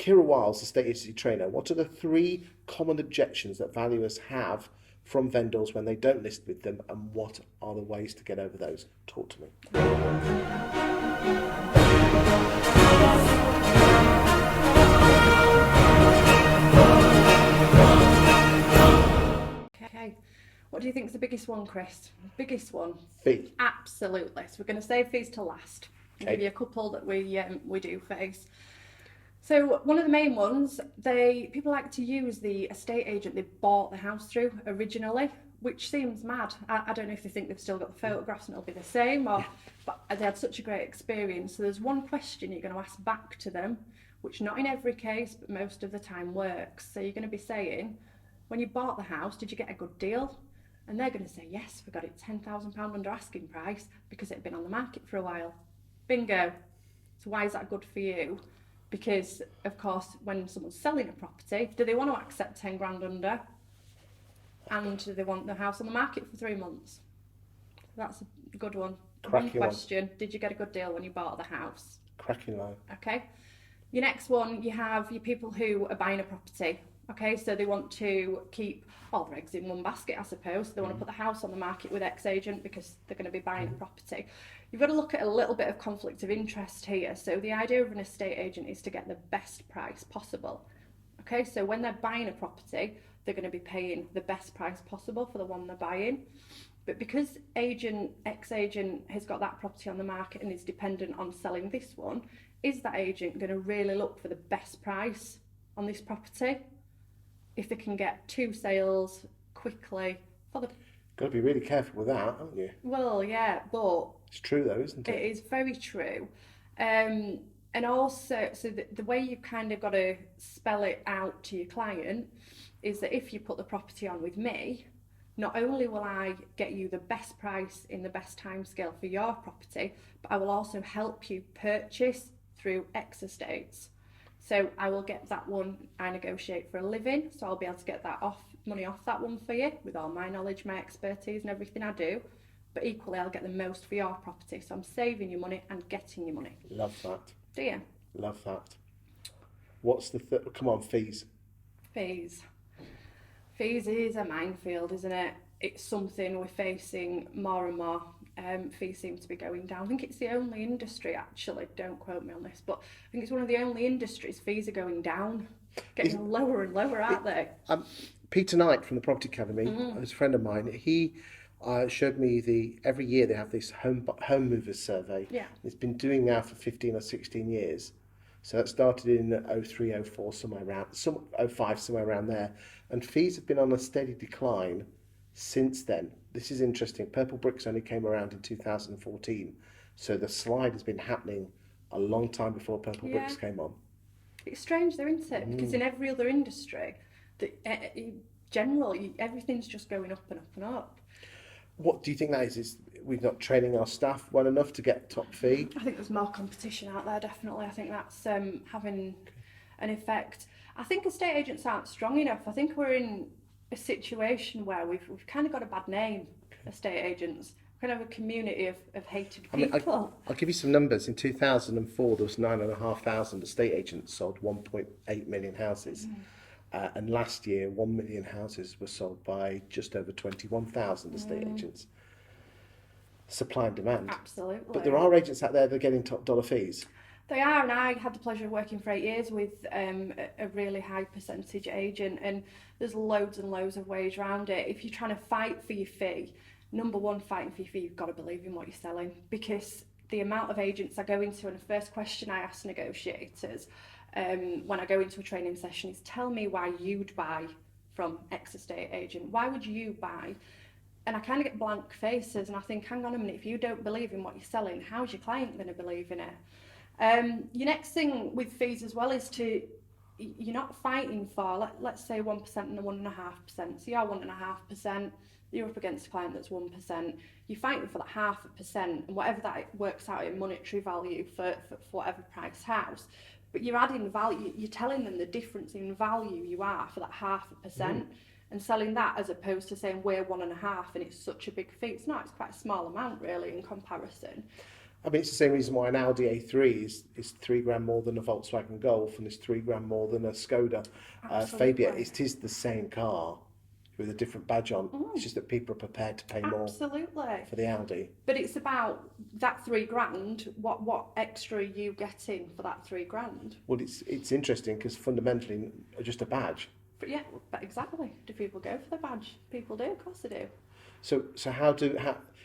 Keira Wiles, estate agency trainer, what are the 3 common objections that valuers have from vendors when they don't list with them, and what are the ways to get over those? Talk to me. Okay. What do you think is the biggest one, Chris? Biggest one? Fee. Absolutely. So we're going to save fees to last. I'll Okay. give you a couple that we do face. So one of the main ones, people like to use the estate agent they bought the house through originally, which seems mad. I don't know if they think they've still got the photographs and it'll be the same, or but they had such a great experience. So there's one question you're going to ask back to them, which not in every case, but most of the time works. So you're going to be saying, when you bought the house, did you get a good deal? And they're going to say, yes, we got it £10,000 under asking price because it had been on the market for a while. Bingo. So why is that good for you? Because, of course, when someone's selling a property, do they want to accept 10 grand under? And do they want the house on the market for 3 months? That's a good one. Cracking one question, did you get a good deal when you bought the house? Cracking line. Okay. Your next one, you have your people who are buying a property. Okay, so they want to keep all their eggs in one basket, I suppose. So they want to put the house on the market with ex-agent because they're going to be buying a property. You've got to look at a little bit of conflict of interest here. So the idea of an estate agent is to get the best price possible. Okay, so when they're buying a property, they're going to be paying the best price possible for the one they're buying. But because ex-agent has got that property on the market and is dependent on selling this one, is that agent going to really look for the best price on this property? If they can get 2 sales quickly for the... Got to be really careful with that, haven't you? Well, yeah, but... It's true though, isn't it? It is very true. And also, so the way you kind of got to spell it out to your client is that if you put the property on with me, not only will I get you the best price in the best time scale for your property, but I will also help you purchase through X estates. So I will get that one I negotiate for a living, so I'll be able to get that money off that one for you with all my knowledge, my expertise and everything I do. But equally I'll get the most for your property, so I'm saving you money and getting you money. Love that. Do you? Love that. What's the come on, fees? Fees. Fees is a minefield, isn't it? It's something we're facing more and more. Fees seem to be going down. I think it's the only industry, actually, don't quote me on this, but I think it's one of the only industries fees are going down, getting lower and lower, aren't they? Peter Knight from the Property Academy, who's a friend of mine, he showed me every year they have this home movers survey. Yeah. It's been doing now for 15 or 16 years. So that started in 03, 04, somewhere around, 05, somewhere around there. And fees have been on a steady decline since then. This is interesting. Purple Bricks only came around in 2014. So the slide has been happening a long time before Purple Bricks came on. It's strange though, isn't it? Because in every other industry, generally, everything's just going up and up and up. What do you think that is? Is we're not training our staff well enough to get top fee? I think there's more competition out there, definitely. I think that's having an effect. I think estate agents aren't strong enough. I think we're in a situation where we've kind of got a bad name, estate agents. We're kind of a community of hated people. I'll give you some numbers. In 2004, there was 9,500 estate agents sold 1.8 million houses. And last year, 1 million houses were sold by just over 21,000 estate agents. Supply and demand. Absolutely. But there are agents out there that are getting top dollar fees. They are, and I had the pleasure of working for 8 years with a really high percentage agent, and there's loads and loads of ways around it. If you're trying to fight for your fee, number one, fighting for your fee, you've got to believe in what you're selling, because the amount of agents I go into, and the first question I ask negotiators when I go into a training session is, tell me why you'd buy from X estate agent. Why would you buy? And I kind of get blank faces, and I think, hang on a minute, if you don't believe in what you're selling, how's your client going to believe in it? Your next thing with fees as well is you're not fighting for, let's say 1% and a 1.5%. So you're 1.5%, you're up against a client that's 1%. You're fighting for that 0.5%, and whatever that works out in monetary value for whatever price house. But you're adding value, you're telling them the difference in value you are for that 0.5%. And selling that, as opposed to saying we're 1.5% and it's such a big fee. It's not, it's quite a small amount really in comparison. I mean, it's the same reason why an Audi A3 is £3 more than a Volkswagen Golf and is £3 more than a Skoda Absolutely. Fabia. It is the same car with a different badge on. It's just that people are prepared to pay more Absolutely. for the Audi. But it's about that £3,000. What extra are you getting for that £3,000? Well, it's interesting because fundamentally, just a badge. But yeah, but exactly. Do people go for the badge? People do, of course they do. So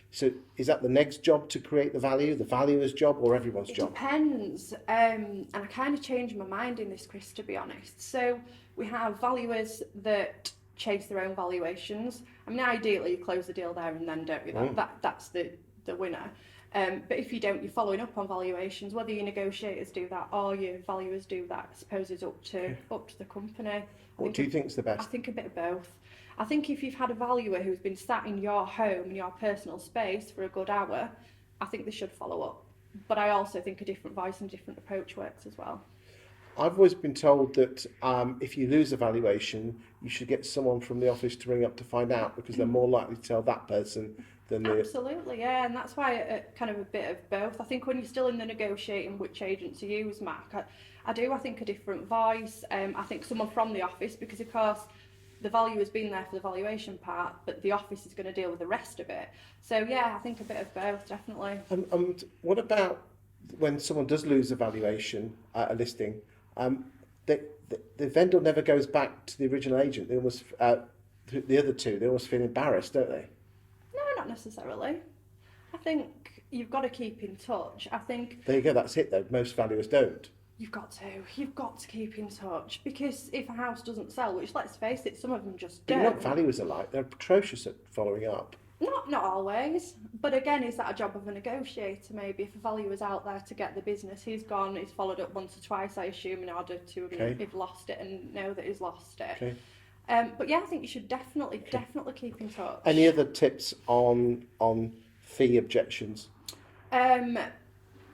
so is that the next job to create the value, the valuer's job, or everyone's It job? depends. And I kind of changed my mind in this, Chris, to be honest. So we have valuers that chase their own valuations. I mean, ideally, you close the deal there and then, don't you? That's the winner. But if you don't, you're following up on valuations. Whether your negotiators do that or your valuers do that, I suppose is up to the company. What do you think is the I best? think a bit of both. I think if you've had a valuer who's been sat in your home, in your personal space for a good hour, I think they should follow up. But I also think a different voice and different approach works as well. I've always been told that if you lose a valuation, you should get someone from the office to ring up to find out because they're more likely to tell that person than the... Absolutely, yeah, and that's why kind of a bit of both. I think when you're still in the negotiating which agent to use, Mark, I think a different voice. I think someone from the office, because of course the value has been there for the valuation part, but the office is going to deal with the rest of it. So yeah, I think a bit of both, definitely. And what about when someone does lose a valuation at a listing? The vendor never goes back to the original agent. They almost, the other two, they almost feel embarrassed, don't they? No, not necessarily. I think you've got to keep in touch. I think There you go, that's it though. Most valuers don't. you've got to keep in touch, because if a house doesn't sell, which let's face it, some of them just But you know don't. what valuers are like? They're atrocious at following up. Not always, but again, is that a job of a negotiator? Maybe if a valuer's out there to get the business, he's gone, he's followed up once or twice, I assume, in order to have lost it and know that he's lost it. Okay. But yeah, I think you should definitely keep in touch. Any other tips on fee objections?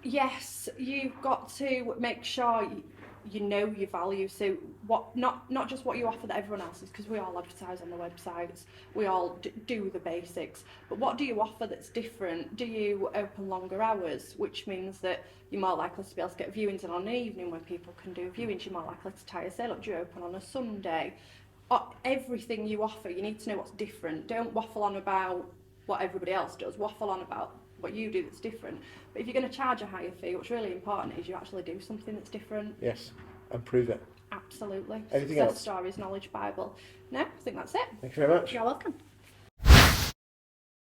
Yes, you've got to make sure you know your value. So not just what you offer that everyone else is, because we all advertise on the websites, we all do the basics, but what do you offer that's different? Do you open longer hours, which means that you're more likely to be able to get viewings in on an evening when people can do viewings? You're more likely to tie a sale up. Do you open on a Sunday? Everything you offer, you need to know what's different. Don't waffle on about what everybody else does. Waffle on about what you do that's different. But if you're going to charge a higher fee, what's really important is you actually do something that's different. Yes, and prove it. Absolutely. Anything Success else? stories, knowledge Bible. No, I think that's it. Thank you very much. You're welcome.